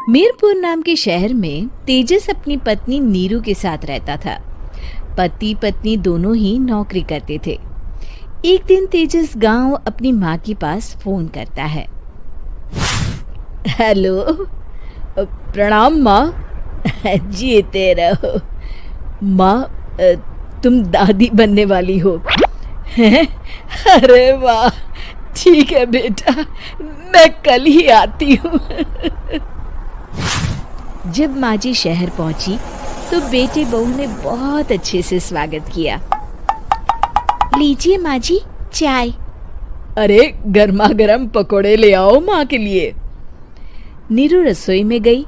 मीरपुर नाम के शहर में तेजस अपनी पत्नी नीरू के साथ रहता था। पति पत्नी दोनों ही नौकरी करते थे। एक दिन तेजस गांव अपनी माँ के पास फोन करता है। हेलो, प्रणाम माँ। जीते रहो माँ, तुम दादी बनने वाली हो हैं? अरे वाह, ठीक है बेटा, मैं कल ही आती हूँ। जब माँ जी शहर पहुंची तो बेटे बहू ने बहुत अच्छे से स्वागत किया। लीजिए माँ जी चाय। अरे गर्मा गर्म पकोड़े ले आओ माँ के लिए। नीरू रसोई में गई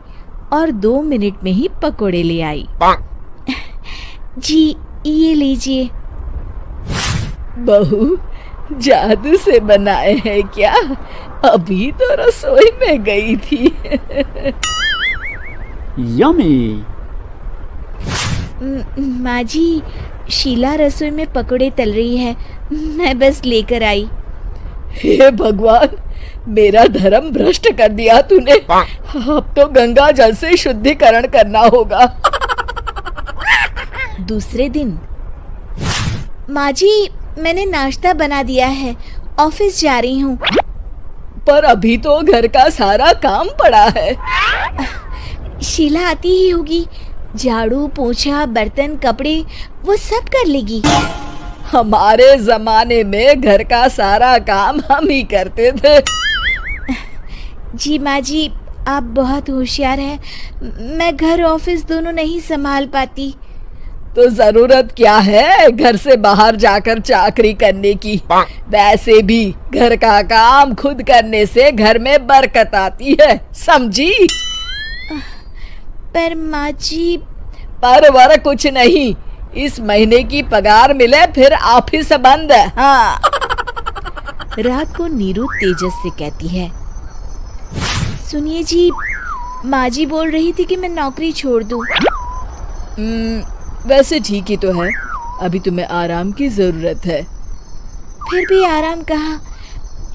और 2 मिनट में ही पकोड़े ले आई। जी ये लीजिए। बहू जादू से बनाए हैं क्या? अभी तो रसोई में गई थी। यम्मी। माँ जी शीला रसोई में पकोड़े तल रही है, मैं बस लेकर आई। हे भगवान, मेरा धर्म भ्रष्ट कर दिया तूने। अब तो गंगा जल से शुद्धिकरण करना होगा। दूसरे दिन, माँ जी मैंने नाश्ता बना दिया है, ऑफिस जा रही हूँ। पर अभी तो घर का सारा काम पड़ा है। शीला आती ही होगी, झाड़ू पोछा बर्तन कपड़े वो सब कर लेगी। हमारे जमाने में घर का सारा काम हम ही करते थे। जी माँ जी आप बहुत होशियार हैं, मैं घर ऑफिस दोनों नहीं संभाल पाती। तो जरूरत क्या है घर से बाहर जाकर चाकरी करने की? वैसे भी घर का काम खुद करने से घर में बरकत आती है, समझी? पर माँ जी। पर वर कुछ नहीं, इस महीने की पगार मिले फिर ऑफिस बंद है। हाँ। रात को नीरू तेजस से कहती है, सुनिए जी, माँ जी बोल रही थी कि मैं नौकरी छोड़ दूं। वैसे ठीक ही तो है, अभी तुम्हें आराम की जरूरत है। फिर भी आराम कहाँ,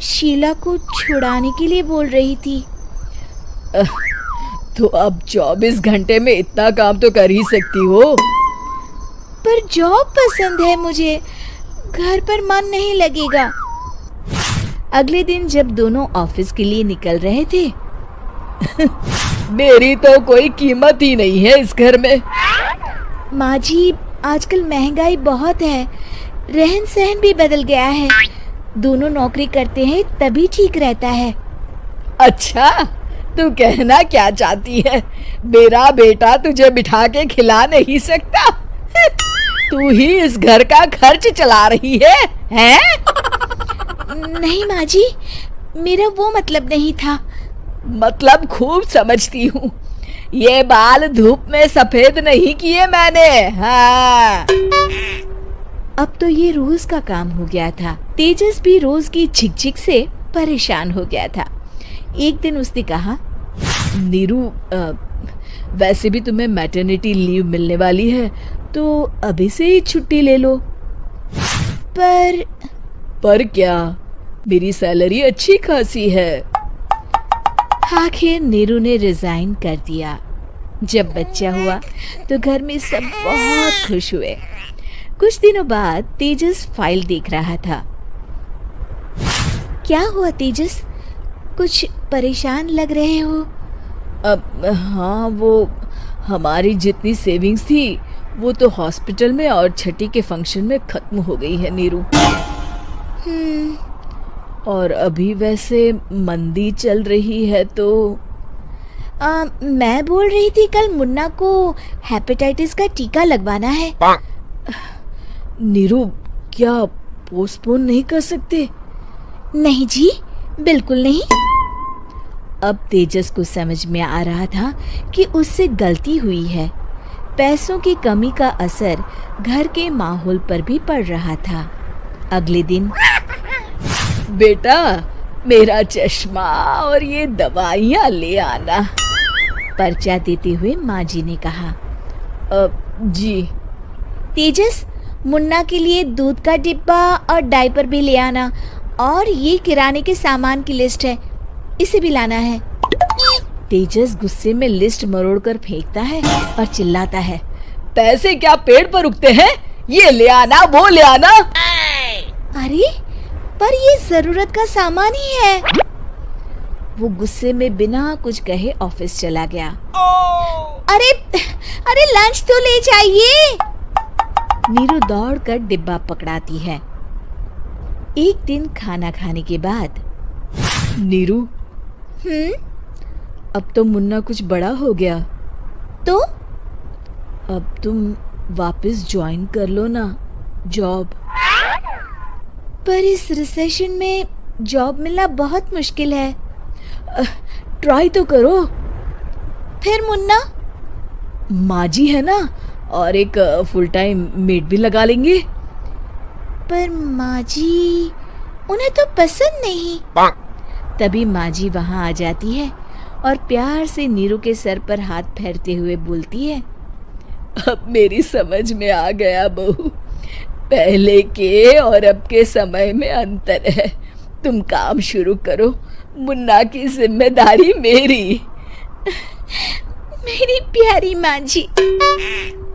शीला को छुड़ाने के लिए बोल रही थी। तो अब 24 घंटे में इतना काम तो कर ही सकती हो। पर जॉब पसंद है मुझे, घर पर मन नहीं लगेगा। अगले दिन जब दोनों ऑफिस के लिए निकल रहे थे, मेरी तो कोई कीमत ही नहीं है इस घर में। माँ जी आजकल महंगाई बहुत है, रहन सहन भी बदल गया है, दोनों नौकरी करते हैं तभी ठीक रहता है। अच्छा, तू कहना क्या चाहती है? मेरा बेटा तुझे बिठा के खिला नहीं सकता? तू ही इस घर का खर्च चला रही है, हैं? नहीं माँ जी, मेरा वो मतलब नहीं था। मतलब खूब समझती हूँ, ये बाल धूप में सफेद नहीं किए मैंने। हाँ। अब तो ये रोज का काम हो गया था। तेजस भी रोज की झिकझिक से परेशान हो गया था। एक दिन उसने कहा, नीरू, वैसे भी तुम्हें मैटरनिटी लीव मिलने वाली है, तो अभी से ही छुट्टी ले लो। पर क्या, मेरी सैलरी अच्छी खासी है। आखिर नीरू ने रिजाइन कर दिया। जब बच्चा हुआ तो घर में सब बहुत खुश हुए। कुछ दिनों बाद तेजस फाइल देख रहा था। क्या हुआ तेजस, कुछ परेशान लग रहे हो? हाँ, वो हमारी जितनी सेविंग्स थी वो तो हॉस्पिटल में और छठी के फंक्शन में खत्म हो गई है नीरू। और अभी वैसे मंदी चल रही है तो मैं बोल रही थी कल मुन्ना को हेपेटाइटिस का टीका लगवाना है। नीरू, क्या पोस्टपोन नहीं कर सकते? नहीं जी, बिल्कुल नहीं। अब तेजस को समझ में आ रहा था कि उससे गलती हुई है। पैसों की कमी का असर घर के माहौल पर भी पड़ रहा था। अगले दिन, बेटा मेरा चश्मा और ये दवाइयाँ ले आना, पर्चा देते हुए माँ जी ने कहा। जी। तेजस, मुन्ना के लिए दूध का डिब्बा और डायपर भी ले आना, और ये किराने के सामान की लिस्ट है, इसे भी लाना है। तेजस गुस्से में लिस्ट मरोड़कर फेंकता है और चिल्लाता है, पैसे क्या पेड़ पर उगते हैं? ये ले आना, वो ले आना। अरे पर ये जरूरत का सामान ही है। वो गुस्से में बिना कुछ कहे ऑफिस चला गया। अरे अरे लंच तो ले जाइए। नीरू दौड़कर डिब्बा पकड़ाती है। एक दिन खाना खाने के बाद, नीरू, अब तो मुन्ना कुछ बड़ा हो गया, तो अब तुम वापस ज्वाइन कर लो ना जॉब। पर इस रिसेशन में जॉब मिलना बहुत मुश्किल है। ट्राई तो करो। फिर मुन्ना? माँ जी है ना, और एक फुल टाइम मेड भी लगा लेंगे। पर माँ जी, उन्हें तो पसंद नहीं। तभी माँ जी वहाँ आ जाती है और प्यार से नीरू के सर पर हाथ फेरते हुए बोलती है, अब मेरी समझ में आ गया बहू, पहले के और अब के समय में अंतर है। तुम काम शुरू करो, मुन्ना की जिम्मेदारी मेरी। मेरी प्यारी माँ जी।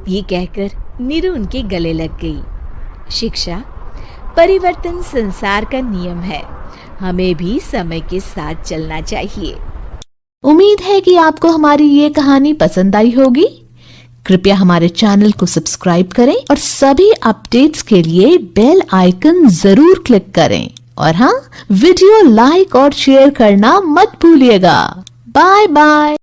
ये कहकर नीरू उनके गले लग गई। शिक्षा, परिवर्तन संसार का नियम है, हमें भी समय के साथ चलना चाहिए। उम्मीद है कि आपको हमारी ये कहानी पसंद आई होगी। कृपया हमारे चैनल को सब्सक्राइब करें और सभी अपडेट्स के लिए बेल आइकन जरूर क्लिक करें। और हाँ, वीडियो लाइक और शेयर करना मत भूलिएगा। Bye bye.